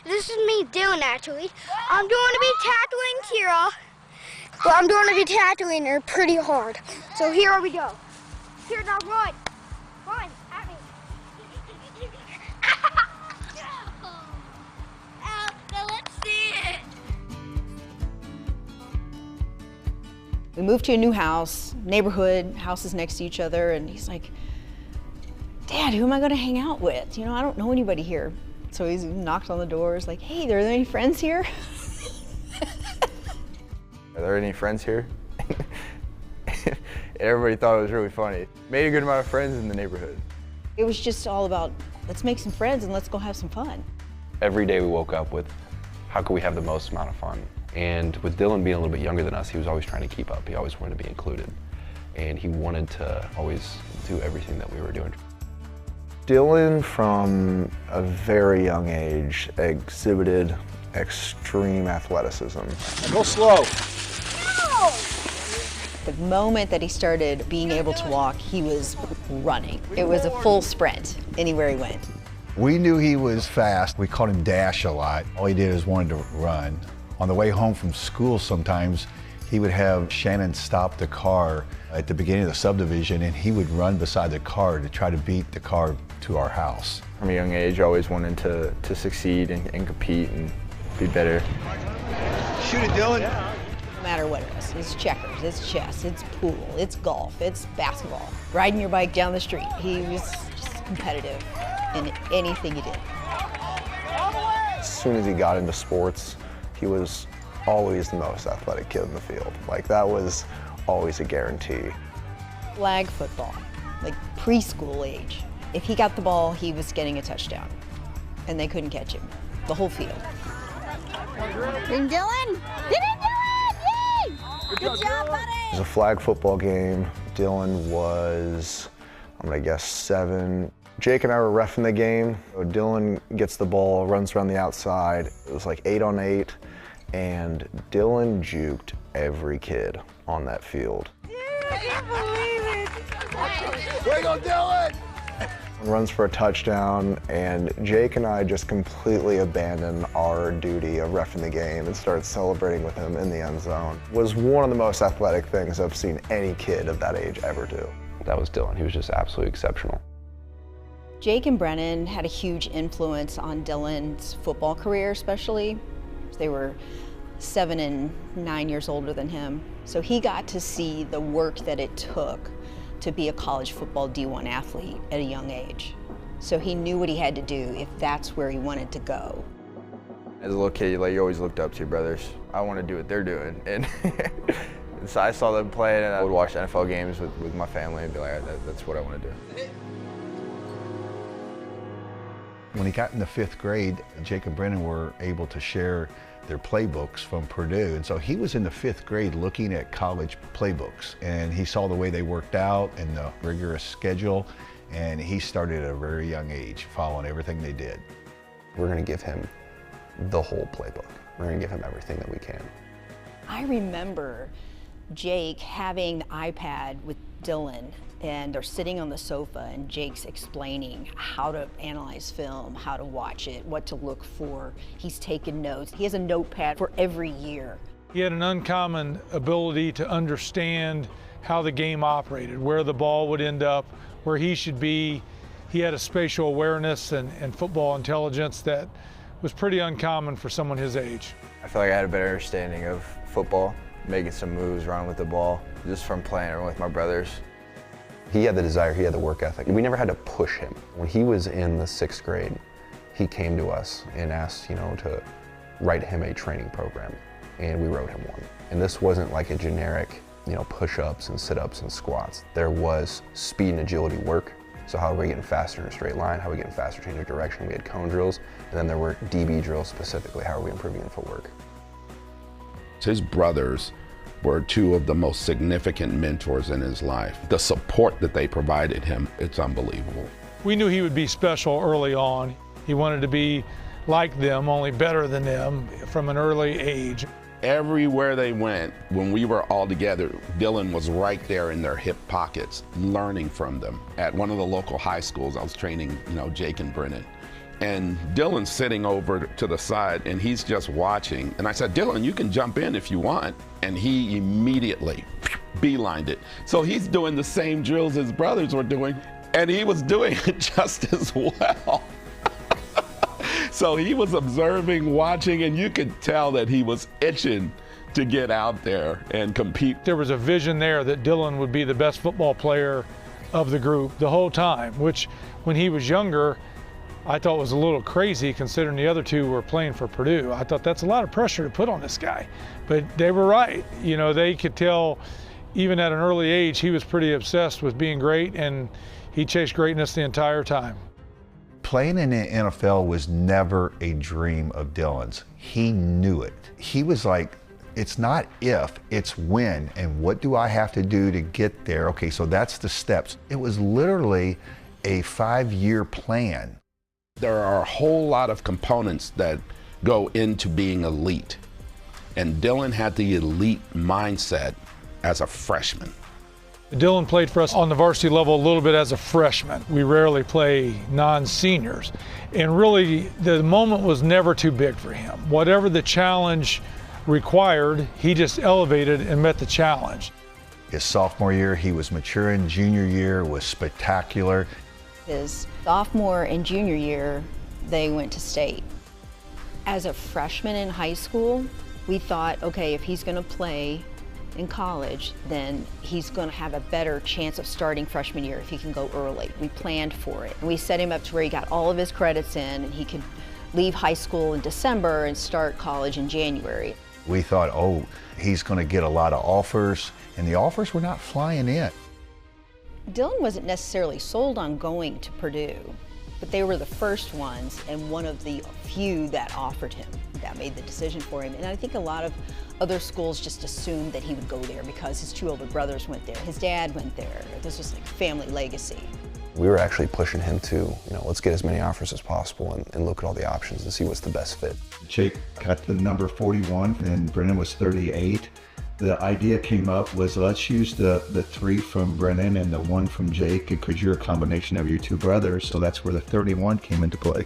This is me, Dillon, actually. I'm going to be tackling Kira, but I'm going to be tackling her pretty hard. So here we go. Here, now run. Run at me. Now let's see it. We moved to a new house, neighborhood, houses next to each other, and he's like, Dad, who am I gonna hang out with? You know, I don't know anybody here. So he's knocked on the doors like, hey, are there any friends here? Are there any friends here? Everybody thought it was really funny. Made a good amount of friends in the neighborhood. It was just all about, let's make some friends and let's go have some fun. Every day we woke up with, how could we have the most amount of fun? And with Dillon being a little bit younger than us, he was always trying to keep up. He always wanted to be included. And he wanted to always do everything that we were doing. Dillon, from a very young age, exhibited extreme athleticism. Go slow. The moment that he started being able to walk, he was running. It was a full sprint anywhere he went. We knew he was fast. We called him Dash a lot. All he did is wanted to run. On the way home from school sometimes, he would have Shannon stop the car at the beginning of the subdivision, and he would run beside the car to try to beat the car to our house. From a young age, I always wanted to succeed and compete and be better. Shoot it, Dillon. No matter what it is, it's checkers, it's chess, it's pool, it's golf, it's basketball. Riding your bike down the street. He was just competitive in anything he did. As soon as he got into sports, he was always the most athletic kid in the field. Like, that was always a guarantee. Flag football, like preschool age. If he got the ball, he was getting a touchdown, and they couldn't catch him. The whole field. Bring Dillon. Get in, Dillon! Yay! Good job, buddy! It was a flag football game. Dillon was, I'm gonna guess, 7. Jake and I were reffing the game. Dillon gets the ball, runs around the outside. It was like 8 on 8, and Dillon juked every kid on that field. I can't believe it! Way to go, Dillon! Runs for a touchdown, and Jake and I just completely abandoned our duty of reffing the game and started celebrating with him in the end zone. It was one of the most athletic things I've seen any kid of that age ever do. That was Dillon. He was just absolutely exceptional. Jake and Brennan had a huge influence on Dillon's football career, especially. They were 7 and 9 years older than him. So he got to see the work that it took to be a college football D1 athlete at a young age. So he knew what he had to do if that's where he wanted to go. As a little kid, you always looked up to your brothers. I want to do what they're doing. And so I saw them playing, and I would watch NFL games with my family and be like, that's what I want to do. When he got in the 5th grade, Jake and Brennan were able to share their playbooks from Purdue. And so he was in the 5th grade looking at college playbooks, and he saw the way they worked out and the rigorous schedule, and he started at a very young age following everything they did. We're gonna give him the whole playbook. We're gonna give him everything that we can. I remember Jake having the iPad with Dillon, and they're sitting on the sofa, and Jake's explaining how to analyze film, how to watch it, what to look for. He's taking notes. He has a notepad for every year. He had an uncommon ability to understand how the game operated, where the ball would end up, where he should be. He had a spatial awareness and football intelligence that was pretty uncommon for someone his age. I feel like I had a better understanding of football, making some moves, running with the ball, just from playing it with my brothers. He had the desire, he had the work ethic. We never had to push him. When he was in the 6th grade, he came to us and asked, to write him a training program, and we wrote him one. And this wasn't like a generic, push-ups and sit-ups and squats. There was speed and agility work. So how are we getting faster in a straight line? How are we getting faster changing direction? We had cone drills, and then there were DB drills specifically. How are we improving in footwork? His brothers were 2 of the most significant mentors in his life. The support that they provided him, it's unbelievable. We knew he would be special early on. He wanted to be like them, only better than them from an early age. Everywhere they went, when we were all together, Dillon was right there in their hip pockets, learning from them. At one of the local high schools, I was training, Jake and Brennan. And Dillon's sitting over to the side and he's just watching. And I said, Dillon, you can jump in if you want. And he immediately beelined it. So he's doing the same drills his brothers were doing, and he was doing it just as well. So he was observing, watching, and you could tell that he was itching to get out there and compete. There was a vision there that Dillon would be the best football player of the group the whole time, which when he was younger, I thought was a little crazy considering the other two were playing for Purdue. I thought that's a lot of pressure to put on this guy, but they were right. You know, they could tell even at an early age, he was pretty obsessed with being great, and he chased greatness the entire time. Playing in the NFL was never a dream of Dillon's. He knew it. He was like, it's not if, it's when, and what do I have to do to get there? Okay, so that's the steps. It was literally a 5-year plan. There are a whole lot of components that go into being elite. And Dillon had the elite mindset as a freshman. Dillon played for us on the varsity level a little bit as a freshman. We rarely play non-seniors. And really, the moment was never too big for him. Whatever the challenge required, he just elevated and met the challenge. His sophomore year, he was maturing. Junior year was spectacular. His sophomore and junior year, they went to state. As a freshman in high school, we thought, okay, if he's gonna play in college, then he's gonna have a better chance of starting freshman year if he can go early. We planned for it. And we set him up to where he got all of his credits in and he could leave high school in December and start college in January. We thought, oh, he's gonna get a lot of offers, and the offers were not flying in. Dillon wasn't necessarily sold on going to Purdue, but they were the first ones and one of the few that offered him. That made the decision for him. And I think a lot of other schools just assumed that he would go there because his two older brothers went there, his dad went there. This was like family legacy. We were actually pushing him to, let's get as many offers as possible and look at all the options and see what's the best fit. Jake got the number 41 and Brennan was 38. The idea came up was let's use the 3 from Brennan and the 1 from Jake because you're a combination of your two brothers, so that's where the 31 came into play.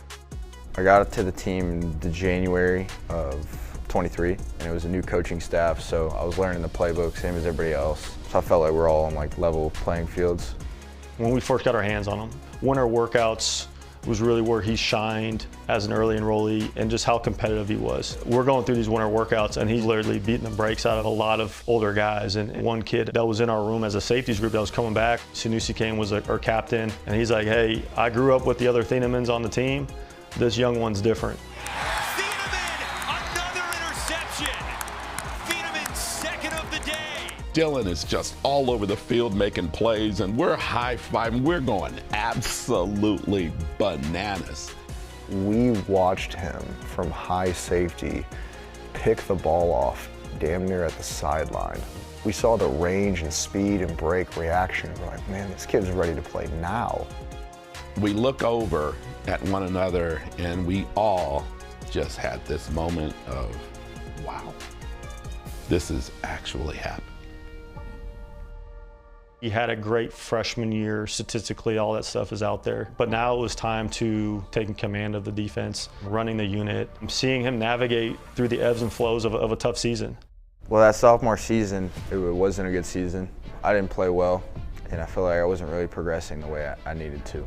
I got to the team in the January of 23, and it was a new coaching staff, so I was learning the playbook, same as everybody else. So I felt like we're all on level playing fields. When we first got our hands on him, winter workouts was really where he shined as an early enrollee and just how competitive he was. We're going through these winter workouts and he's literally beating the brakes out of a lot of older guys. And one kid that was in our room as a safeties group that was coming back, Sanusi Kane was our captain, and he's like, hey, I grew up with the other Thienemans on the team. This young one's different. Thieneman, another interception. Thieneman's second of the day. Dillon is just all over the field making plays, and we're high-fiving. We're going absolutely bananas. We watched him from high safety pick the ball off damn near at the sideline. We saw the range and speed and break reaction. We're like, man, this kid's ready to play now. We look over at one another, and we all just had this moment of, wow, this is actually happening. He had a great freshman year, statistically, all that stuff is out there. But now it was time to take command of the defense, running the unit, seeing him navigate through the ebbs and flows of a tough season. Well, that sophomore season, it wasn't a good season. I didn't play well, and I feel like I wasn't really progressing the way I needed to.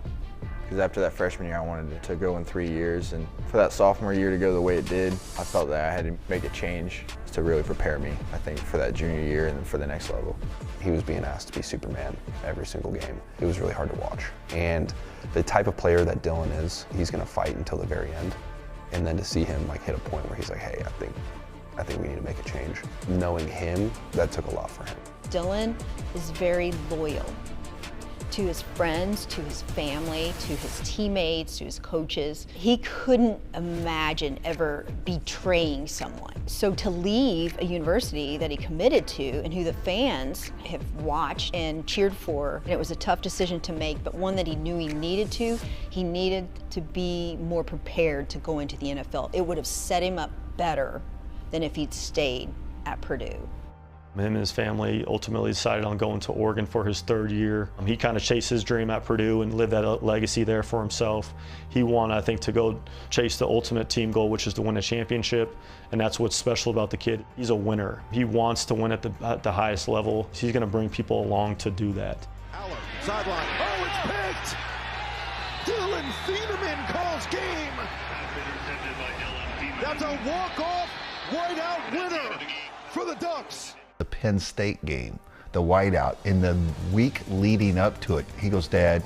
Because after that freshman year, I wanted to go in 3 years, and for that sophomore year to go the way it did, I felt that I had to make a change to really prepare me, I think, for that junior year and for the next level. He was being asked to be Superman every single game. It was really hard to watch. And the type of player that Dillon is, he's gonna fight until the very end. And then to see him hit a point where he's like, hey, I think we need to make a change. Knowing him, that took a lot for him. Dillon is very loyal to his friends, to his family, to his teammates, to his coaches. He couldn't imagine ever betraying someone. So to leave a university that he committed to and who the fans have watched and cheered for, and it was a tough decision to make, but one that he knew he needed to be more prepared to go into the NFL. It would have set him up better than if he'd stayed at Purdue. Him and his family ultimately decided on going to Oregon for his 3rd year. He kind of chased his dream at Purdue and lived that legacy there for himself. He wanted, I think, to go chase the ultimate team goal, which is to win a championship, and that's what's special about the kid. He's a winner. He wants to win at the highest level. He's going to bring people along to do that. Aller, sideline. Oh, it's picked! Dillon Thieneman calls game. That's a walk-off, whiteout winner for the Ducks. The Penn State game, the whiteout, in the week leading up to it, he goes, "Dad,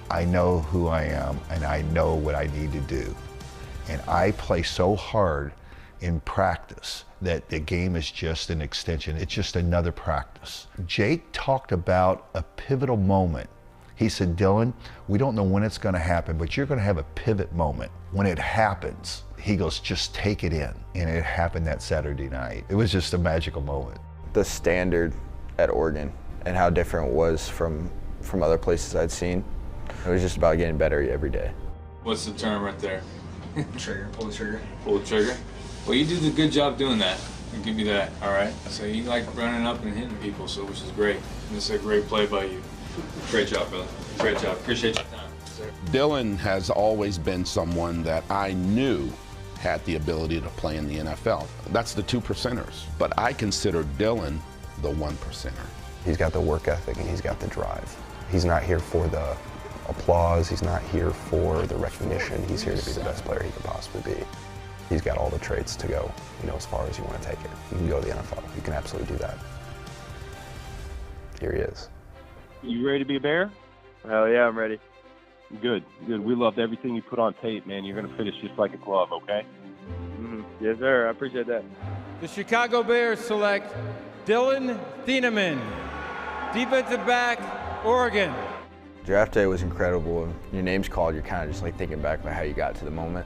I know who I am and I know what I need to do. And I play so hard in practice that the game is just an extension. It's just another practice." Jake talked about a pivotal moment. He said, "Dillon, we don't know when it's going to happen, but you're going to have a pivot moment. When it happens," he goes, "just take it in." And it happened that Saturday night. It was just a magical moment. The standard at Oregon and how different it was from other places I'd seen. It was just about getting better every day. What's the term right there? Trigger, pull the trigger. Pull the trigger? Well, you did a good job doing that. I'll give you that, all right? So you like running up and hitting people, so which is great. And it's a great play by you. Great job, Bill. Great job. Appreciate your time. Dillon has always been someone that I knew had the ability to play in the NFL. That's the 2%ers. But I consider Dillon the 1%er. He's got the work ethic and he's got the drive. He's not here for the applause. He's not here for the recognition. He's here to be the best player he could possibly be. He's got all the traits to go, as far as you want to take it. You can go to the NFL. You can absolutely do that. Here he is. You ready to be a Bear? Hell yeah, I'm ready. Good, good. We loved everything you put on tape, man. You're going to finish just like a glove, okay? Yes, sir. I appreciate that. The Chicago Bears select Dillon Thieneman, defensive back, Oregon. Draft day was incredible. When your name's called, you're kind of just like thinking back about how you got to the moment.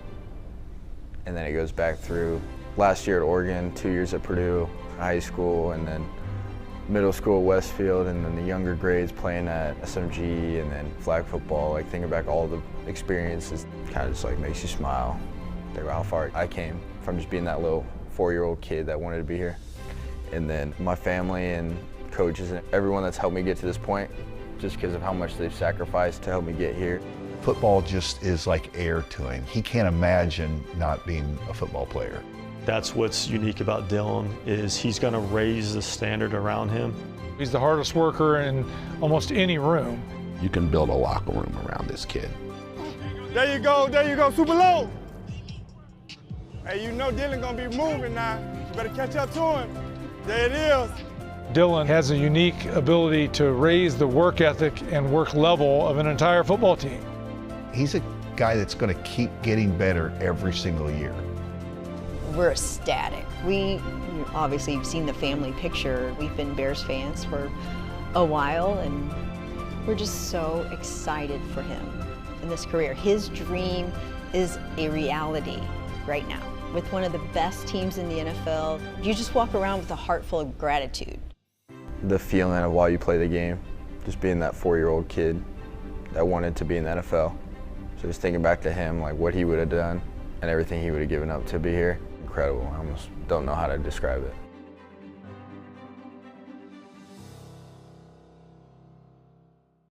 And then it goes back through last year at Oregon, 2 years at Purdue, high school, and then middle school at Westfield, and then the younger grades playing at SMG, and then flag football. Like thinking back all the experiences kind of just like makes you smile. Think about how far I came from just being that little 4-year-old kid that wanted to be here. And then my family and coaches and everyone that's helped me get to this point, just because of how much they've sacrificed to help me get here. Football just is like air to him. He can't imagine not being a football player. That's what's unique about Dillon, is he's going to raise the standard around him. He's the hardest worker in almost any room. You can build a locker room around this kid. There you go, super low. Hey, Dillon gonna be moving now. You better catch up to him. There it is. Dillon has a unique ability to raise the work ethic and work level of an entire football team. He's a guy that's going to keep getting better every single year. We're ecstatic. We obviously have seen the family picture. We've been Bears fans for a while, and we're just so excited for him in this career. His dream is a reality right now. With one of the best teams in the NFL, you just walk around with a heart full of gratitude. The feeling of while you play the game, just being that 4-year-old kid that wanted to be in the NFL. So just thinking back to him, like what he would have done and everything he would have given up to be here, incredible. I almost don't know how to describe it.